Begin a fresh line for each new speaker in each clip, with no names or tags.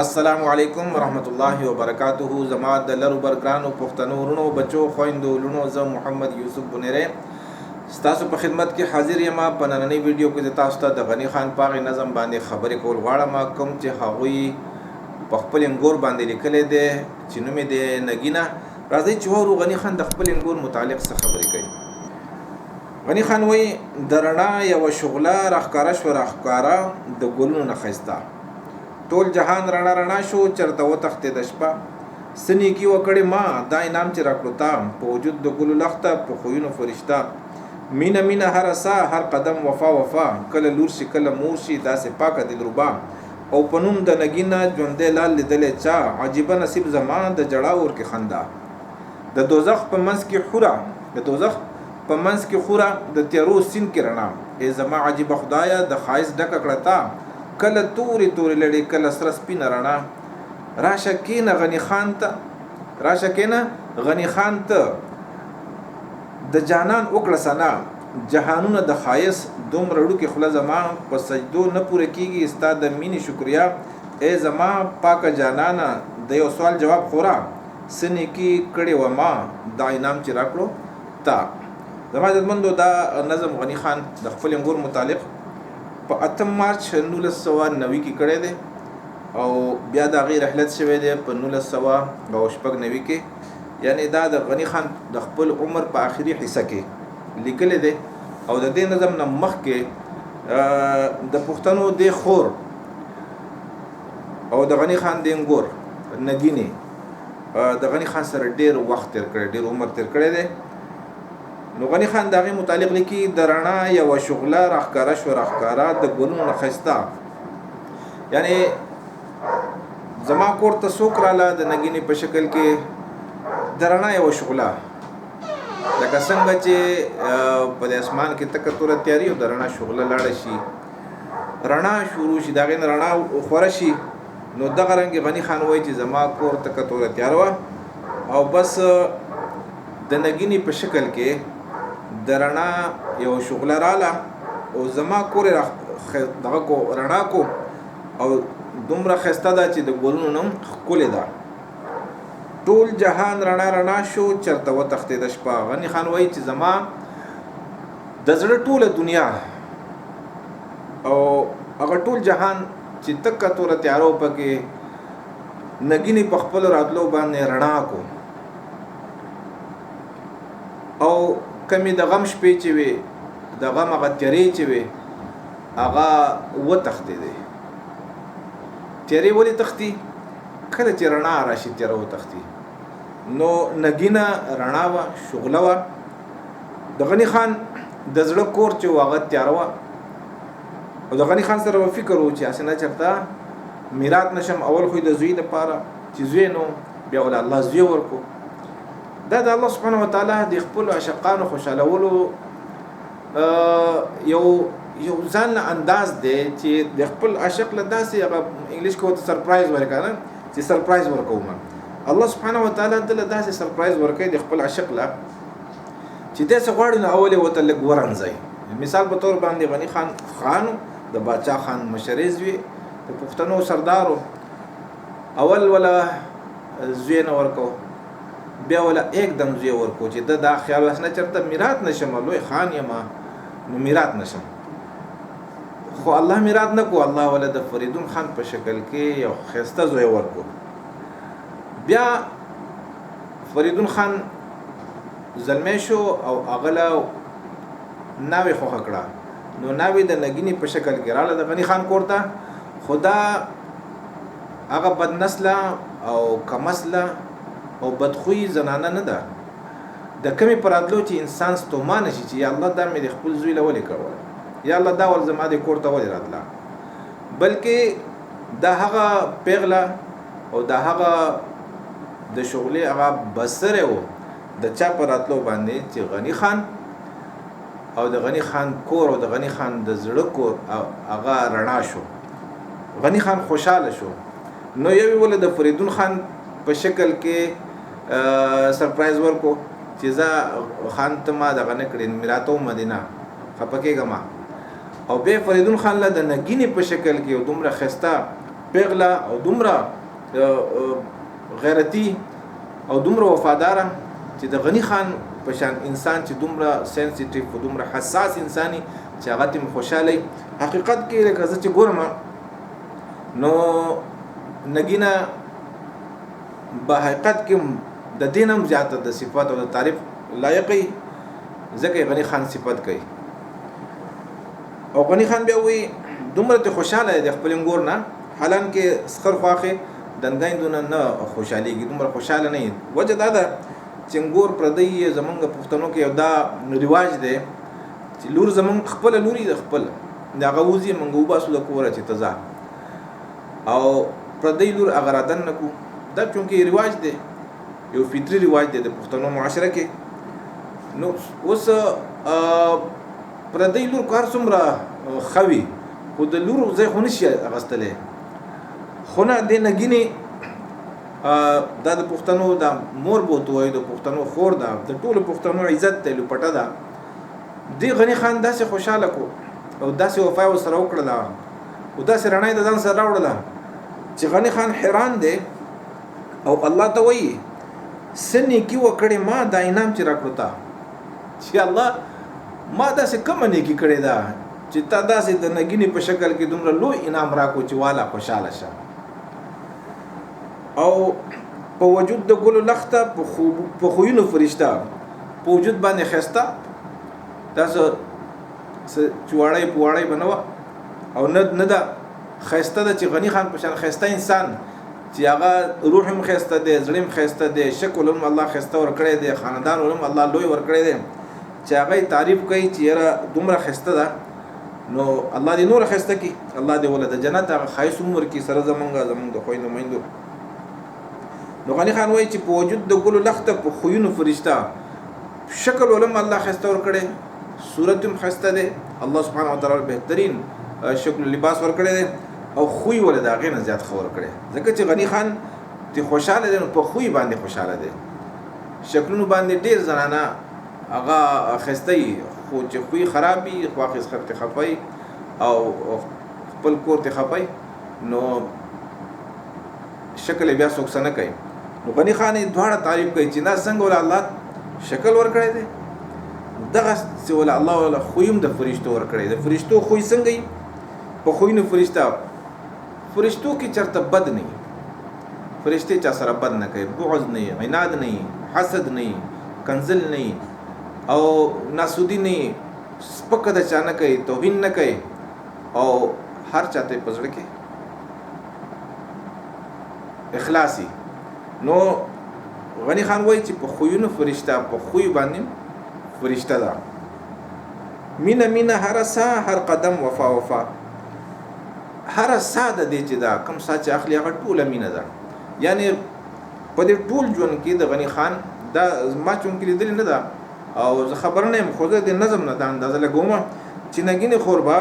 السلام علیکم ورحمت الله وبرکاته. زما د لرو برګرانو پښتنو ورونو بچو خويندو لونو زه محمد یوسف بنيره ستاسو په خدمت کې حاضر یم. په نننۍ ویډیو کې تاسو ته د غنی خان پاغي نظم باندې خبرې کول غواړم. کوم چې هغوی په خپل انګور باندې لیکلې ده چې نوم یې د نګینا. راځي چې ورو غنی خان د خپل انګور متعلق څه خبرې کوي. غنی خان وایي د رڼا یو شغله راخکاره شو، راخکاره د ګلونو نه ښایسته. ټول جهان رڼا رڼا شو، چرته وتښتېد شپه. څه نیکي وکړې ما دا انعام چې راکړو تا، په وجود د ګلو لخته په خویونو فرشته. مینه مینه هره ساه هر قدم وفا وفا، کله لور شي کله مور شي داسې پاکه دلربا. او په نوم د نګینه ژوندی لال لیدلی چا، عجیبه نصیب زما د جړا اور کې خندا. د دوزخ په منځ کې خوره، د دوزخ په منځ کې خوره، د تیارو سیند کې رڼا. ای زما عجیبه خدایه د ښایست ډکه کړه تا، کله تورې تورې لړې کله سره سپینه رڼا. راشه کېنه غنی خان ته، راشه کېنه غنی خان ته، د جانان وکړه ثنا. جهانونه د ښایست دومره وړوکې خوله زما، په سجدو نه پوره کېږي ستا د مینې شکریا. ای زما پاکه جانانه د یو سوال جواب خورا، څه نیکي کړې وه ما دا انعام چې راکړو تا. زما عزتمندو دا نظم غنی خان د خپل انګور متعلق په 8 مارچ 1990 کې کړی دی او بیا د هغې رحلت شوی دی په 1996 کې. یعنی دا د غنی خان د خپل عمر په آخري حصه کې لیکلی دی. او د دې نظم نه مخکې د پښتنو د خور او د غنی خان د انګور نګینې د غنی خان سره ډېر وخت تیر کړی، ډېر عمر تیر کړی دی. نو غنی خان د هغې متعلق لیکي د رڼا یوه شغله راښکاره شوه، راښکاره د ګلونو نه ښایسته. یعنی زما کور ته څوک راله د نګینې په شکل کې د رڼا یوه شغله، لکه څنګه چې په د اسمان کې تکه توره تیاري او د رڼا شغله لاړه شي، رڼا شروع شي، د هغې نه رڼا خوره شي. نو دغه رنګې غنی خان وایي چې زما کور تکه توره تیاره وه او بس د نګینې په شکل کې د رڼا یو شغله راله او زما کور یې دغه کو رڼا کو او دومره ښایسته ده چې د ګلونو نه ښکلې ده. ټول جهان رڼا رڼا شو، چرته وتښتېده شپه. غنی خان وایي چې زما د زړه ټوله دنیا او هغه ټول جهان چې تکه توره تیارو پکې نګینې په خپلو راتلو باندې رڼا کو. او کمی د غم شپې چې وي، د غم هغه تیارې چې وي هغه وتښتېدې. تیارې ولې تښتي؟ کله چې رڼا راشي تیاره وتښتي. نو نګینه رڼا وه، شغله وه. د غنی خان د زړه کور چې و هغه تیاره وه او د غنی خان سره به فکر و چې هسې نه چېرته میراث نشم. اول خو د زوی دپاره چې زوی نو بیا ول الله زوی ورکو. دا د الله سبحانه وتعالی د خپلو عاشقانو خوشحالولو یو ځان له انداز دی چې د خپل عاشق له داسې هغه انګلیش کې ورته سرپرایز ورکړه نه، چې سرپرایز ورکوم الله سبحانه وتعالی دله داسې سرپرایز ورکوي د خپل عاشق له چې دی څه غواړي نو اول یې ورته لږ ورنځئ. مثال په طور باندې غنی خان خانو د باچا خان مشرې زوی د پښتنو سردارو، اول ولا زوی نه ورکو، بیا ولا ایک دم زوی ورکو چې دا خیال واس نه چرته میراث نشم، لوی خان یم نو میراث نشم. خو الله میراث نه کو، الله ولا د فریدون خان په شکل کې یو ښایسته زوی ورکو. بیا فریدون خان زلمی شو او هغه له ناوې خوښه کړه. نو ناوې د نګینې په شکل کې راله د غنی خان کور ته. خو دا هغه بد نسله او کمسله او بدخوی زنانه نه ده د کمی پر راتلو چې انسان ستومانه شي چې یا الله دا مې د خپل زوی له ولې کړوله، یا الله دا ول زما د کور ته ولې راتله. بلکې دا هغه پیغله او دا هغه د شغلې هغه بسره و د چا پر راتلو باندې چې غنی خان او د غنی خان کور او د غنی خان د زړه کور هغه رڼا شو. غنی خان خوشحاله شو. نو یوې ولې د فریدون خان په شکل کې سرپرایز ورکو چې زه خان ته ما دغه نه کړې میراث او مدینه خفه کېږم. او بیا فریدون خان له د نګینې په شکل کې یو دومره ښایسته پیغله او دومره غیرتی او دومره وفاداره چې د غنی خان په شان انسان چې دومره سنسټیو او دومره حساس انساني چې هغه تم خوشاله حقیقت کې لکه چې ګورم نو نګینا په حقیقت کې د دینم زیاته د صفات او د تعریف لایقي ځکه غنی خان صفات کوي او غنی خان بیا وی دومره ته خوشاله د خپل ګور نه حالان کې سخر خواخه دنګایندونه نه خوشاليږي دومره خوشاله نه وجه دا ده چې ګور پردی زمونږ پښتنو کې یو دا رواج دی چې لور زمونږ خپل لوري د خپل دا غوځي مونږ وباسو د کوره چې تزا او پردی لور اغرادن نکو دا چونکه رواج دی یو فطری رواج دی د پښتنو معاشره کې نو اوس پردی لور کار څومره خوي خو د لور ځای خو نشي اغستلې خو نه د نګینې دا د پښتنو د مور بوته وای د پښتنو خور دا د ټولو پښتنو عزت ته لپټه ده دی غنی خان داسې خوشاله کو او داسې وفا سره وکړه او داسې رڼا د ځان سره راوړله چې غنی خان حیران دی او الله ته وایي سنې کې وکړې ما دا انعام چې راکړو تا چې الله ما داسې کومه نیکي کړې ده چې تا داسې د نګینې په شکل کې دومره لوی انعام راکو چې والا خوشاله شه او په وجود د ګلو لخته په خوینو فرشته په وجود باندې خسته تاسو چواړی پواړی بنوا او نه دا خسته د چې غنی خان په شان خسته انسان چې هغه روح هم خسته دی زړه هم خسته دی شکل هم الله خسته ور کړی دی خاندان هم الله لوی ور کړی دی چې هغه تعریف کوي چې یاره دومره خسته ده نو الله دې نور خسته کی الله دې ولته جنت هغه خایس عمر کې سره زمونږ د خوینو میندو نو غنی خان وایي چې په وجود د ګلو لخته په خوینو فرشته شکل ولم الله خسته ور کړی صورت هم خسته ده الله سبحانه وتعالى بهترین شکل لباس ور کړی ده او خوې ول دا غي نه زیات خبر کړي ځکه چې غنی خان ته خوشاله دي په خوې باندې خوشاله دي شکلونو باندې ډیر زنانه هغه خستې خو چې خوې خرابي خواخص خرت خپي او خپل کور ته خپي نو شکل بیا سوکسنه کوي نو غنی خان دواړه تعریف کوي چې دا څنګه ول الله شکل ور کړی دي دغه چې ول الله ول خویم د فرشتو ور کړی د فرشتو خوې څنګه په خوینو فرشتو کې چرته بد نه فرشته چا سره بد نه کوي بغض نه عناد نه حسد نه کنزل نه او ناسودی نه سپک د چا نه کوي توهین نه کوي او هر چاته پزړه کې اخلاصي نو غنی خان وایي چې په خوینو فرشته په خوې باندې فرشته ده مینا هر سا هر قدم وفا هر ساده دی چې دا کم ساعت اخلي هغه ټوله مینه ده یعنی په دې ټول ژوند کې د غنی خان دا ما چون کې لیدل نه ده او زه خبر نه یم خو د نظم نه دا اندازه لګوم چې نګینه خوربا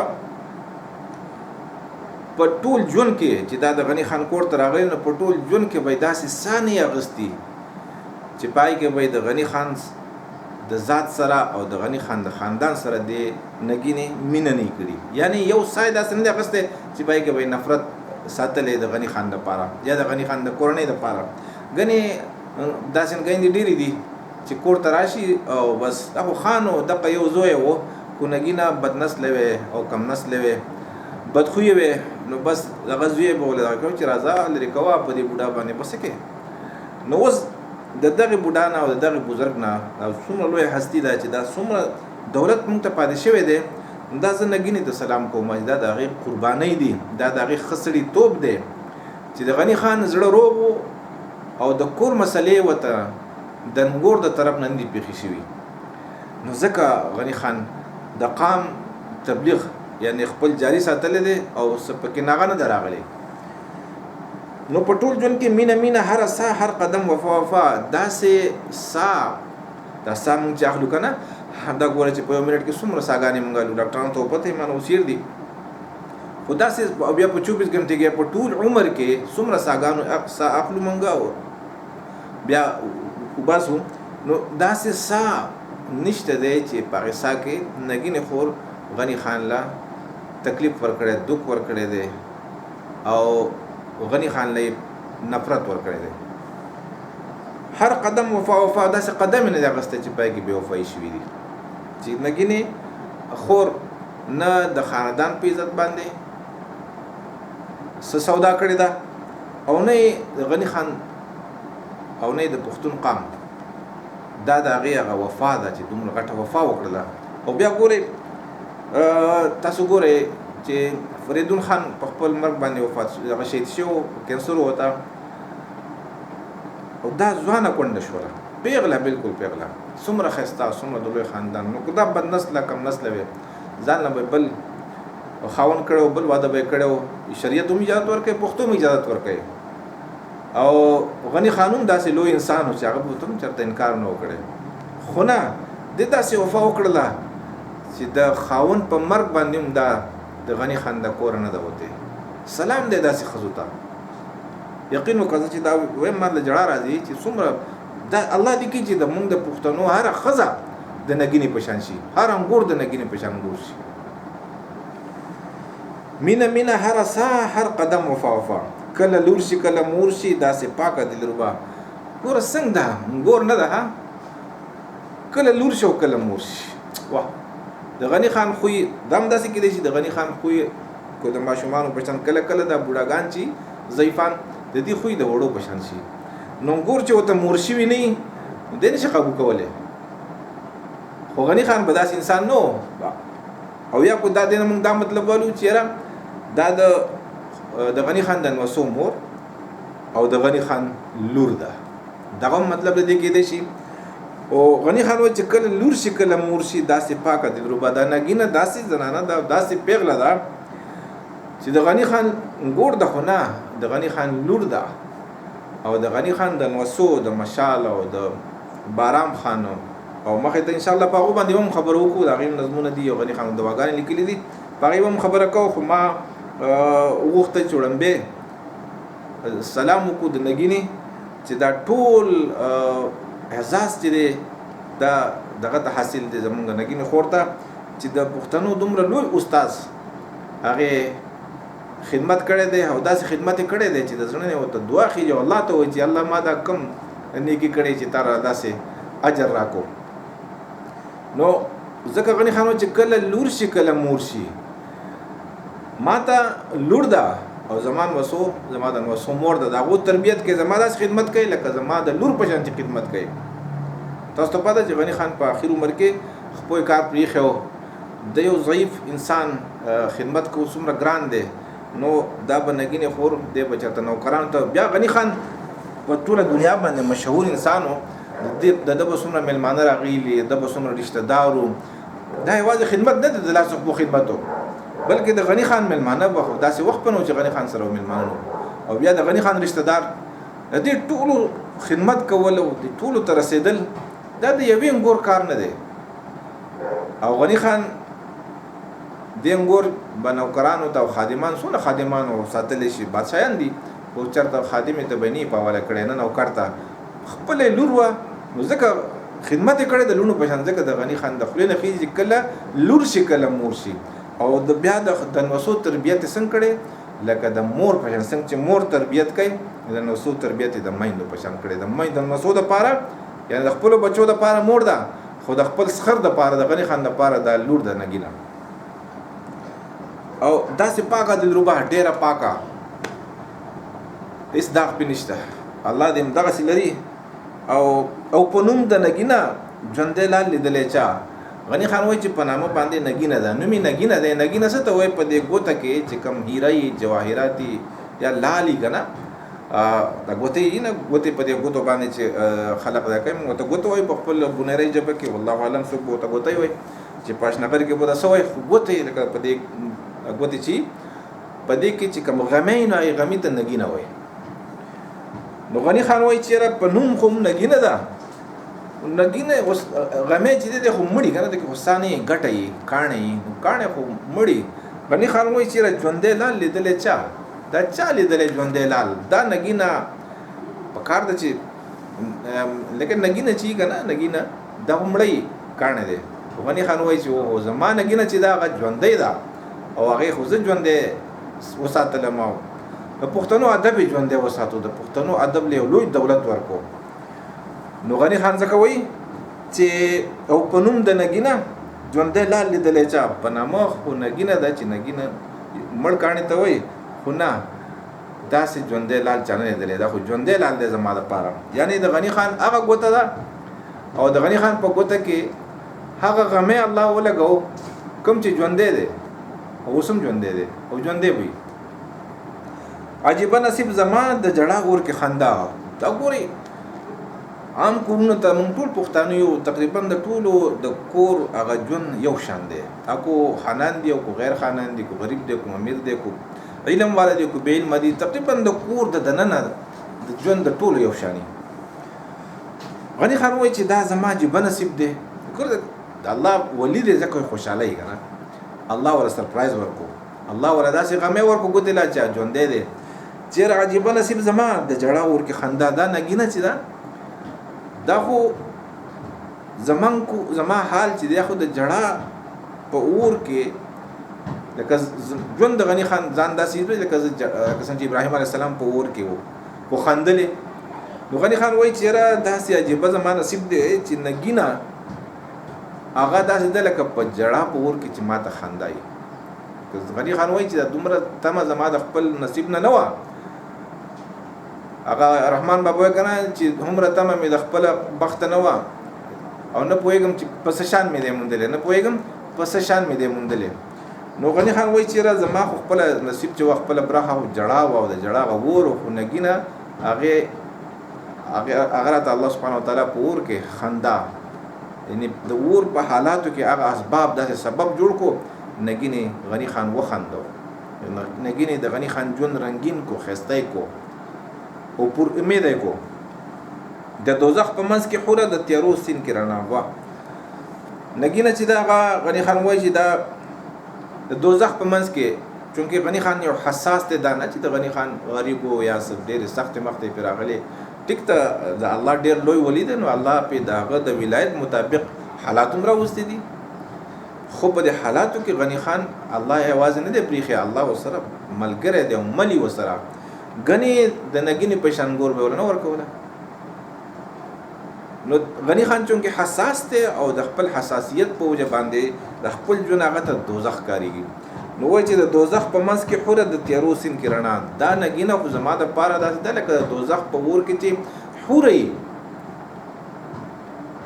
په ټول ژوند کې چې دا د غنی خان کور تر راغلی نو په ټول ژوند کې به داسې ثانیه اغستی چې پای کې به د غنی خان د ذات سره او د غنی خان د خاندان سره د نګینه مینه نه کړي یعنی یو ساید داسې نه غسته چې پای کې به نفرت ساتلې د غنی خان لپاره یا د غنی خان د کورنۍ لپاره غنی داسې غندې ډېری دي چې کور تراشي او بس هغه خانو د یو زوی وو کو نګینه بد نسل وي او کم نسل وي بدخوی وي نو بس دغه زوی به ولدا کوي چې راځه لري کوا په دې بوډا باندې بس کې نو اوس د دغه بوډا نه او د دغه بزرګ نه او څومره لوی هستی ده چې دا څومره دولت مونږ ته پاتې شوی دی دا زه نګینې ته سلام کوم دا د هغې قربانۍ دي دا د هغې خسړي توپ دی چې د غنی خان زړه روغ او د کور مسلې ورته د نګور د طرف نه دي پېښې شوي نو ځکه غنی خان د قام تبلیغ یعنی خپل جاری ساتلی دی او څه پکې ناغه نه ده راغلی نو په ټول ژوند کې مینه هر سا هر قدم وفا داسې سا دا سا مونږ چې اخلو که نه دا ګوره چې په یو منټ کې څومره ساګانې مونږ الو ډاکټرانو ته پته یې مانه اوسیر دي خو داسې بیا په 24 غنټې کې په ټول عمر کې څومره ساګانو سا اخلو مونږ بیا وباسو نو داسې سا نشته دی چې په هغې سا کې نګینې خور غنی خان لا تکلیف ورکړی دک ورکړی دی او غنی خان له نفرت ورکړی دی. هر قدم وفا داسې قدم نه دی اخیستی چې پای کې بې وفایي شوي دي چې نګینې خور نه د خاندان په عزت باندې څه سودا کړې ده او نه د غنی خان او نه د پښتون قام دا د هغې هغه وفا ده چې دومره غټه وفا وکړله. او بیا ګورئ تاسو ګورئ چې فریدون خان په خپل مرګ باندې وفات هغه شهید شو کینسر وته او دا ځوانه کونډه شوله پیغله بالکل پیغله څومره ښایسته څومره د لوی خاندان نو که دا بد نسله کم نسله وي ځان له به بل خاوند کړی بل واده به یې کړی شریعت هم اجازت ورکوي پښتو هم اجازت ورکوي او غنی خان هم داسې لوی انسان و چې هغه به هم چېرته انکار نه وکړی خو نه دې داسې وفا وکړله چې د خاوند په مرګ باندې هم دا د غنی خان د کوره نه ده وتې. سلام دی داسې ښځو ته یقین وکړه چې دا وایم ما له جړا راځي چې څومره دا الله دې کړي چې د مونږ د پښتنو هره ښځه د نګینې په شان شي هر انګور د نګینې په شان انګور شي. مینه مینه هر ساه هر قدم وفا کله لور شي کله مور شي داسې پاکه دلربا ګوره څنګه ده انګور نه ده ها کله لور شي او کله مور شي. واه د غنی خان خوی دم داسې کېدی شي د غنی خان خوی کو د ماشومانو په شان کله کله د بوډاګان چې ضعیفان د دې خوی د وړو په شان شي نو ګور چې ورته مور شوي نه وي دی نشي قابو کولی. خو غنی خان به داسې انسان نه او یا کو دا دی نه مونږ دا مطلب والو چې یاره دا د غنی خان د نوسو مور او د غنی خان لور ده دغه مطلب د دې کېدی شي. او غنی خان وایي چې کله لور شي کله مور شي داسې پاکه دلربا دا نګینه داسې زنانه ده داسې پیغله ده چې د غنی خان ګور ده خو نه د غنی خان لور ده او د غنی خان د نوسو د مشال او د بارام خان او مخې ته انشاءالله په هغو باندې هم خبره وکړو د هغې نظمونه دي او غنی خان دواګانې لیکلي دي په هغې هم خبره کوو خو ما وغوښتل چې وړاندې سلام وکړو د نګینې چې دا ټول احساس چې دی دا دغه ته حاصل دی زمونږ نګینې خور ته چې د پښتنو دومره لوی استاذ هغې خدمت کړی دی او داسې خدمت یې کړی دی چې د زړه نه ورته دعا خېږي او الله ته وایي چې الله ما دا کم نیکي کړی چې تا را داسې اجر راکړو. نو ځکه غني خان چې کله لور شي کله مور شي ما ته لور ده او زمان وسو زما د وسو مور ده د هغو تربیت کې زما داسې خدمت کوي لکه زما د لور په شان خدمت کوي. تاسو ته پته چې غني خان په آخر عمر کې خپل کار پرېښی و د یو ضعیف انسان خدمت کو څومره ګران دی نو دا به نګینې خور دی به چېرته نوکرانو ته بیا غني خان په ټوله دنیا باندې مشهور انسان و د ده به څومره میلمانه راغلي د به څومره رشته دار و دا یوازې خدمت نه دی د لاس خو خدمت و بلکې د غني خان میلمانه به داسې وخت په نو چې غني خان سره میلمانه او بیا د غني خان رشته دار د دې ټولو خدمت کول او د ټولو ته رسېدل دا د یوې انګور کار نه دی. او غني خان د انګور به نوکرانو ته او خادمان څونه خادمانو ساتلی شي بادشاهان دي خو چېرته خادمې ته به نه یې په حواله کړی نه نوکر ته خپله یې لور وه نو ځکه خدمت یې کړی د لوڼو په شان ځکه د غني خان د خولې نه خېږي چې کله لور شي کله مور شي او د بیا د نوسو تربیت یې څنګه کړی لکه د مور په شان څنګه چې مور تربیت کوي د نوسو تربیت یې د میندو په شان کړی د میندو د نوسو دپاره یعنې د خپلو بچو دپاره مور ده خو د خپل سخر دپاره د غني خان دپاره دا لور ده نګینه او داسې پاکه دلربا ډېره پاکه هېڅ داغ پې نشته الله دې همدغسې لري او په نوم د نګینه ژوندی لال لیدلی چا غني خان وایي چې په نامه باندې نګینه ده نوم یې نګینه دی نګینه څه ته وایي په دې ګوته کې چې کوم هیره یي جواهرات یا لال یي که نه دا ګوتې یي نه ګوتې په دې ګوتو باندې چې خلق دا کوي موږ ته ګوته وایي په خپل بونیرۍ ژبه کې والله عالم څوک به ورته ګوتې وایي چې په اشنغر کې به دا څه وایي خو ګوتې لکه په دې ګوتې چې په دې کې چې کوم غمی نو هغې غمي ته نګینه وایي. نو غني خان وایي چې یاره په نوم خو نګینه ده نګینه غمی چې دی خو مړي که نه دی خو سا نه یې ګټه یي کاڼه یي نو کاڼه خو مړي. غني خان وایي چې یاره ژوندی لال لیدلی چا دا چا لیدلی ژوندی لال دا نګینه په کار ده چې لکه نګینه چې که نه نګینه دا خو مړی کاڼه دی. غني خان وایي چې اوهو زما نګینه چې دا هغه ژوندی ده او هغې خو زه ژوندی وساتلم د پښتنو ادب ژوندې وساتو د پښتنو ادب له لوی دولت ورکو نو غنی خان ځکه وایي چې او په نوم د نګینه ژوندې لال لیدلې چا په نامه خو نګینه دا چې نګینه مړ کاڼي ته وایي خو نه داسې ژوندې لال چا نه لیدلې دا خو ژوندې لال دی زما دپاره یعنی د غنی خان هغه ګوته ده او د غنی خان په ګوته کې هغه غمې الله ولګو کوم چې ژوندې دی او اوس هم ژوندې دی او ژوندې وي عجیبه نصیب زما د جړه غور کې خندا دا ګوري عام کورونه ته مونږ ټول پښتانه یو تقریبا د ټولو د کور هغه ژوند یو شان دی اکو خانان دی او غیر خانان دی کو غریب دی کو امیر دی کو علم والا دی کو بے علم دی تقریبا د کور د دننه د ژوند د ټولو یو شانی غنی خان وایي چې دا زما عجیبه نصیب دی ګور د الله ولی دی ځکه خوشاله یې کنه الله ور سرپرایز ورکو الله ور داسې غمه ورکو ګوتې لا چا ژوندې دی چیر عجیبه نصیب زما د جړه ور کې خندا دا نګینه چې دا خو زما حال چې دی خو د جړه په اور کې لکه ژوند د غنی خان ځان داسې دی لکه څنګه ابراهیم علیه السلام په اور کې وو خو خندلې نو غنی خان وایي چې را داسې عجیبه زما نصیب دی چې نګینه هغه داسې ده لکه په جړه په اور کې چې ما ته خندایي غنی خان وایي چې دومره تمه زما د خپل نصیب نه وه هغه رحمان بابا وایي که نه چې هومره تمه مې د خپله بخته نه وه او نه پوهېږم چې په څه شان مې دی موندلی نه پوهېږم په څه شان مې دی موندلی نو غنی خان وایي چې را زما خو خپله نصیب چې وه خپله برخه خو جړه وه او د جړه هغه اور خو نګینه هغه راته الله سبحانه وتعالی په اور کې خندا یعنی د اور په حالاتو کې هغه اسباب داسې سبب جوړ کو نګینې غنی خان وخندو نګینې د غنی خان ژوند رنگین کو ښایسته کو او پر امید کو د دوزخ په منځ کې خوره د تیارو سین کې رڼا وه نګینه چې دا غنی خان وایي چې دا د دوزخ په منځ کې چونکې غنی خان یو حساس دی دا نه چې د غنی خان غریب و یا ډېرې سختې مختې پرې راغلې ټیک ته د الله ډېر لوی ولی دی نو الله پې د هغه د ولایت مطابق حالات هم راوستي دي خو په دې حالاتو کې غنی خان الله یوازې نه دی پرېښی الله ورسره ملګری دی او ملي ورسره ګنې د نګینې په شان ګور به ورنه ورکوله نو غنی خان چونکې حساس دی او د خپل حساسیت په وجه باندې د خپل ژوند هغه ته دوزخ کارېږي نو وایي چې د دوزخ په منځ کې خوره د تیارو سین کې رڼا دا نګینه خو زما دپاره داسې ده لکه د دوزخ په اور کې چې خوره یي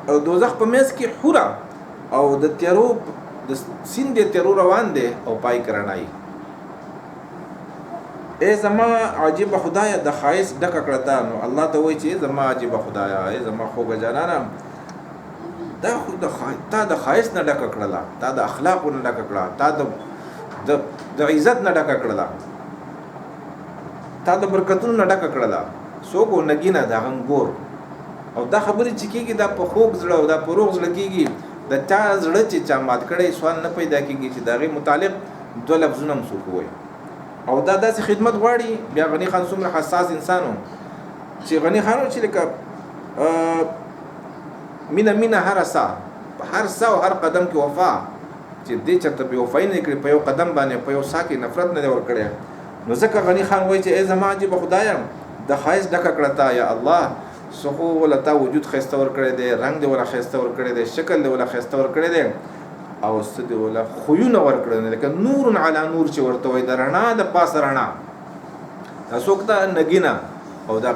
او دوزخ په منځ کې خوره او د تیارو د سین د تیارو روان دی او پای کې رڼا یي ای زما عجیبه خدایه د ښایست ډکه کړه تا نو الله ته وایي چې زما عجیبه خدایه ای زما خوږه جانانه دا خو تا د ښایست نه ډکه کړله تا د اخلاقو نه ډکه کړه تا د عزت نه ډکه کړله تا د برکتونو نه ډکه کړله څوک و نګینه د هغه ګور او دا خبرې چې کېږي دا په خوږ زړه او دا په روغ زړه کېږي د چا زړه چې چا مات کړی سوال نه پیدا کېږي چې د هغې متعلق دوه لفظونه هم څوک ووایي او دا داسې خدمت غواړي بیا غنی خان څومره حساس انسان و چې غنی خان و چې لکه مینه هره ساه په هر ساه او هر قدم کې وفا چې دې چېرته بې وفایي نه کړي په یو قدم باندې په یو ساه کې نفرت نه دی ورکړی نو ځکه غنی خان وایي چې ای زما عجیبه خدایه د ښایست ډکه کړه تا یا الله څه خو وله تا وجود ښایسته ورکړی دی رنګ دې وله ښایسته ورکړی دی شکل دې وله ښایسته ورکړی دی او څه دې وله خویونه ورکړی دی لکه نور علی نور چې ورته وایي د رڼا د پاسه رڼا دا څوک ته نګینه او د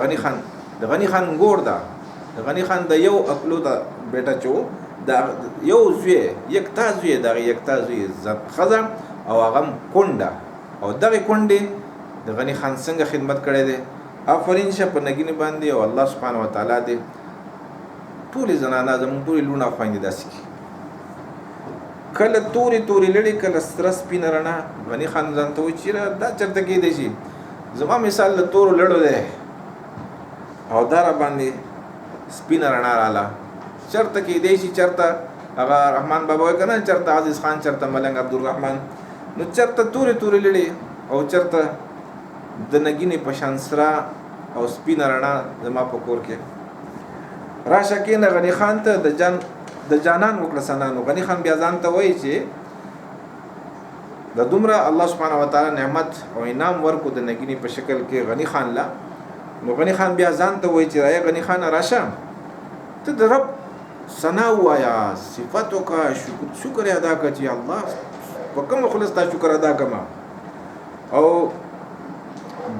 غنی خان ګور ده د غنی خان د یو اکلو ته بیټه چې دا یو زوی یکتا زوی دغه یکتا زوی ښځه او هغه کونډه او دغه کونډې د غنی خان څنګه خدمت کړی دی آفرین شه په نګینې باندې او الله سبحانه وتعالی دې ټولې زنانه زموږ ټولې لوڼه خویندې داسې کړي کله تورې لړې کله سره سپینه رڼا غنی خان ځان ته وایي چې دا چېرته کېدی شي زما مثال د تورو لړو دی او دا را باندې سپینه رڼا راله چېرته کېدی شي چېرته هغه رحمان بابا وایي که نه چېرته عزیز خان چېرته ملنګ عبدالرحمن نو چېرته تورې لړې او چېرته د نګینې په شان سره او سپینه رڼا زما په کور کې راشه کېنه غنی خان ته د جانان وکړه سنانو غنی خان بیا ځان ته وایي چې د دومره الله سبحانه وتعالی نعمت او انعام ورکو د نګینی په شکل کې غنی خان لا. نو غنی خان بیا ځان ته وایي چې راځه غنی خان راشه ته د رب ثنا وایا صفات وکا شکر ادا کړه چې الله په کوم خلص تا شکر ادا کما. او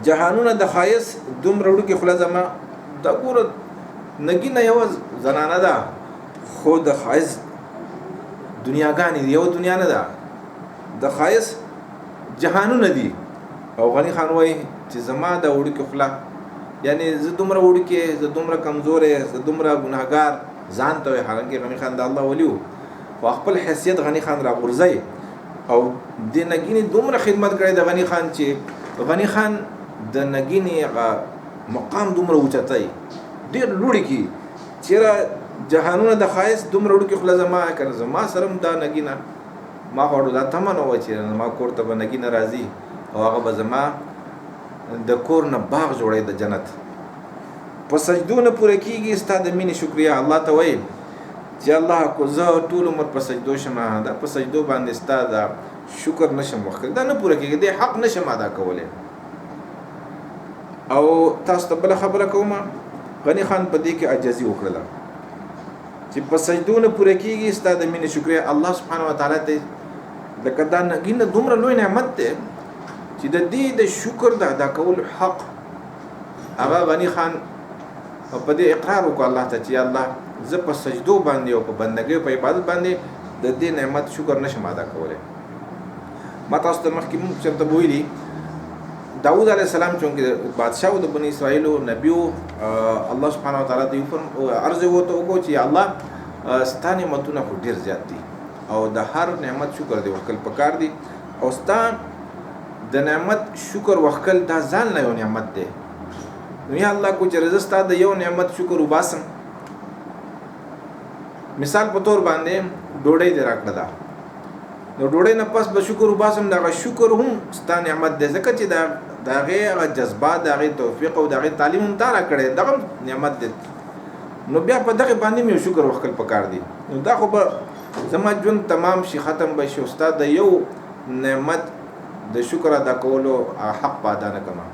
جهانونه د خایس دومره وړو کې خلاصما دا ګور نګینه یو زنانه ده خو د خایس دنیاګانی یو دنیا نه ده د خایس جهانونه دي. او غنی خان وای چې زما د وړو کې خلا یعنی زه دومره وړو کې زه دومره کمزورې زه دومره ګناهګار ځان ته حالانکه غنی خان د الله ولیو او خپل حیثیت غنی خان را غورځي او د نګینی دومره خدمت کړي د غنی خان چې غنی خان د نګینی مقام دومره اوچتای ډیر لوړی کی چیرې جهانونه د خایس دومره وړو کې خلا زما کنه زما سرم دا نګینا ما هوړو دا تمنه و چې ما کور ته نګینه راځي او هغه به زما د کور نه باغ جوړي د جنت په سجدونه پوره کیږي ستاسو د مینې شکریا الله ته وایي چې الله کو زه ټول عمر په سجدو شمه دا په سجدو باندې ستاسو شکر نشم وکړ دا نه پوره کیږي د حق نشم ادا کولای. او تاسو ته بل خبره کوم غنی خان په دې کې عاجزي وکړه چې په سجدونه پوره کیږي ستاسو د مینې شکریا الله سبحانه و تعالی ته لکه دا نګینه دومره لوی نعمت ده چې د دې د شکر د ادا کول حق هغه غنی خان په دې اقرار وکړ الله ته چې الله زه په سجدو باندې او په بندګۍ په عبادت باندې د دې نعمت شکر نشم ادا کولای. ما تاسو ته مخکې مونږ چرته ویلي داود علیه السلام چونکې بادشاہ د بنی اسرائیل نبیو الله سبحانه و تعالی ته عرض وکړو چې الله ستانه نعمتونه خو ډیر زیات دي او د هر نعمت شکر دی وکړل پکار دي او ستان د نعمت شکر وکړل دا ځان له یو نعمت دی. نو یا الله کو چې رزستا د یو نعمت شکر وباسم مثال په تور باندې ډوډۍ دې راکړه دا نو ډوډۍ نه پس به شکر وباسم دا شکر هم ستا نعمت دی ځکه چې دا غي جذبات دا غي توفیق او دا غي تعلیم هم تا راکړې دا نعمت دی. نو بیا په دغه باندې مې شکر وکړل پکار دی. نو دا خو به زما ژوند تمام شي ختم به شي استاد د یو نعمت د شکر ادا کولو حق ادا نه کما.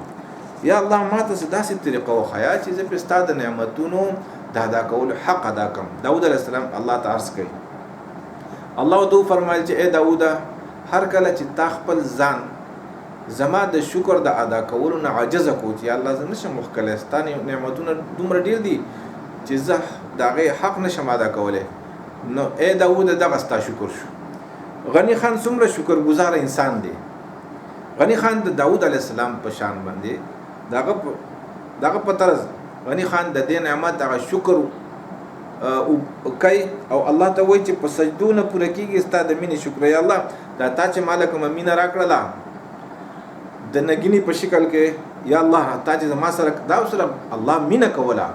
یا الله ما ته داسې طریقه وخیا چې زه په ستاسو نعمتونو د ادا کولو حق ادا کوم. داود علیه السلام الله ته عرض کړي الله تو فرمایل چې اے داود هر کله چې تا خپل ځان زما د شکر د ادا کولو نه عاجز کو چې الله زه نشم مخکله ستانه نعمتونه دومره ډیر دي چې زه دغه حق نشم ادا کولای. نو اے داود دغه ستا شکر شو. غنی خان څومره شکرګزار انسان دی. غنی خان د داود علیه السلام په شان باندې دغه په طرز غنی خان د دې نعمت هغه شکر او کوي او الله ته وایي چې په سجدونه پوره کیږي ستاسو د مینې شکر یا الله دا تا چې مالک مینه راکړله د نګینی په شکل کې یا الله تا چې ما سره دا سره الله مینه کوله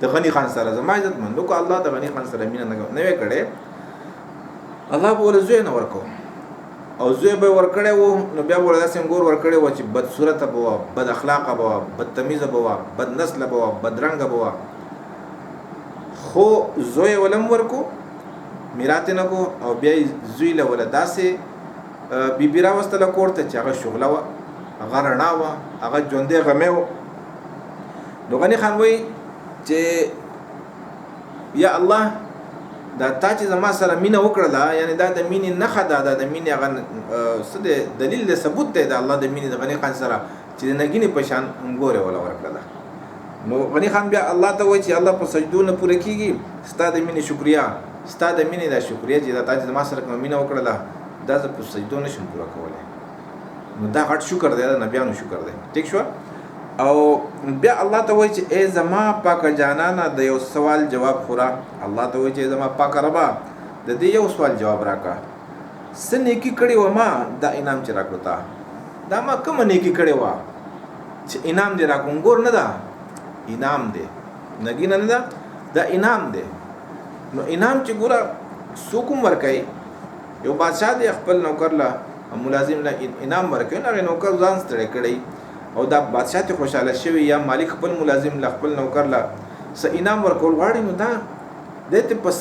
د غنی خان سره زما عزت مندو کو الله د غنی خان سره مینه نه وې کړي الله به ولزوی نه ورکو او زوی به ورکړی وو نو بیا به داسې ګور ورکړی وو چې بد صورته به وه بد اخلاقه به وه بدتمیزه به وه بد نسله به وه بدرنګه به وه خو زوی ولم ورکو میرات نه کو او بیا زوی له ولا داسې بیبي راوستله کور ته چې هغه شغله وه هغه رڼا وه هغه ژوندی غمی و. نو غني خان وایي چې یا الله دا تا چې زما سره مینه وکړله یعنی دا د مینې نښه ده د مینې هغه څه دی دلیل دی ثبوت دی د الله د مینې د غني خان سره چې د نګینې په شان ګورې ولا ورکړله. نو غني خان بیا الله ته وایي چې الله په سجدو نه پوره کیږي ستا د مینې شکریا ستا د مینې دا شکریا چې دا تا چې زما سره کومه مینه وکړله دا زه په سجدو نشم پوره کولی. نو دا غټ شکر دی د نبیانو شکر دی. ټیک شو. او بیا الله ته وایي چې ای زما پاک جانانه د یو سوال جواب خورا. الله ته وایي چې زما پاک ربا د دې یو سوال جواب راکا څه نیکی کړې و ما دا انعام چې راکړو تا دا ما کومه نیکی کړې و چې انعام دې راکوم ګور نه ده انعام دی نګینه نه ده دا انعام دی. نو انعام چې ګوره څوک هم ورکوي یو بادشاه دی خپل نوکر له ملازم له انعام ورکوي نو نوکر ځان ستړی کړی او دا بادشاہ ته خوشاله شوی یا مالک خپل ملازم له خپل نوکر له س انعام ورکول غواړي نو دا دته په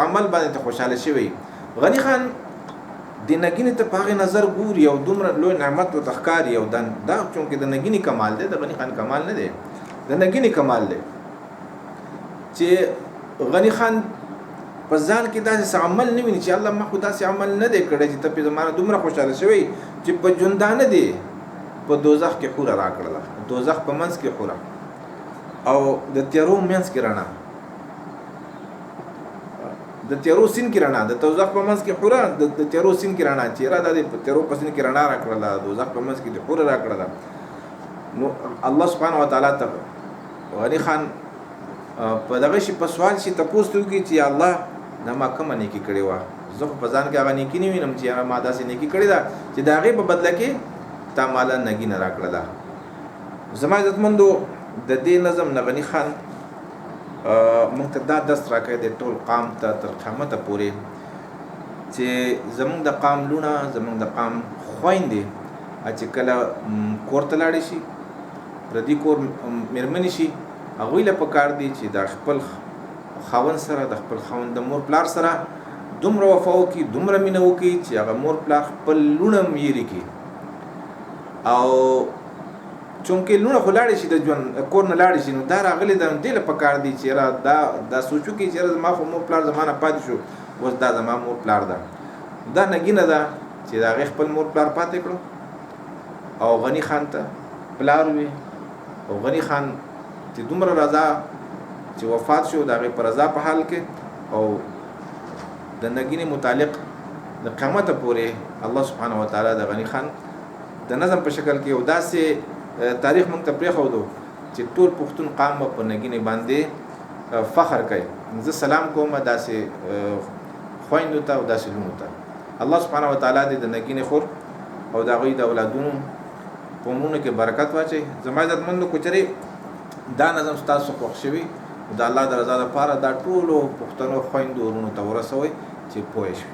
عمل باندې ته خوشاله شوی. غنی خان د نګینې ته په هغې نظر ګوري او دومره لوی نعمت ورته ښکاري او دا چونکې د نګینې کمال دی، د غني خان کمال نه دی، د نګینې کمال دی چې غني خان په ځان کې داسې عمل نه ویني چې الله ما خو داسې عمل نه دی کړی چې ته پې زمانه دومره خوشحاله شوی چې په ژوندانه دی په دوزخ کې خوره راکړله، دوزخ په منځ کې خوره او د تیارو منځ کې رڼا، د تیارو سین کې رڼا، د دوزخ په منځ کې خوره، د تیارو سین کې رڼا، چې را د تیارو په سین کې رڼا راکړله، دوزخ په منځ کې د خوره راکړله. نو الله سبحانه وتعالی ته غني خان په دغه شي په سوال شي تپوس کوي چې الله دا ما کومه نیکي کړې وه، زه خو په ځان کې هغه نیکي نه وینم چې ما داسې نیکي کړې ده چې د هغې په بدله کې تا ماله نګینه راکړله. زما عزتمندو د دې نظم نه غني خان موږ ته دا درس راکوي د ټول قام ته تر قیامته پورې چې زموږ د قام لونه، زموږ د قام خویندې چې کله کور ته لاړې شي، پردي کور مېرمنې شي، هغوی له پکار دي چې د خپل خاوند سره، د خپل خاوند د مور پلار سره دومره وفا وکړي، دومره مینه وکړي چې هغه مور پلار خپل لونه میرې کړي. او چونکې لونه خو لاړې شي، د ژوند کور نه لاړې شي، نو دا راغلي ده، دې له پکار دي چې دا سوچو کې چې زما خو مور پلار زما نه پاتې شو، اوس دا زما مور پلار ده. دا نګینه ده چې د هغې خپل مور پلار پاتې کړو او غني خان ته پلار وي، او غني خان چې دومره رضا چې وفات شو د هغې په رضا په حال کې، او د نګینې متعلق د قیامته پورې الله سبحانه وتعالی د غني خان د نظم په شکل کې یو داسې تاریخ موږ ته پرېښودو چې ټول پښتون قام به په نګینې باندې فخر کوي. زه سلام کوم داسې خویندو ته او داسې لونو ته. الله سبحانه وتعالی دې د نګینې خور او د هغوی د اولادونو په عمرونو کې برکت واچوي. زما عزتمندو که چېرې دا نظم ستاسو خوښ شوي، د الله د رضا لپاره دا ټولو پښتنو خویندو ورونو ته ورسوئ چې پوه شي.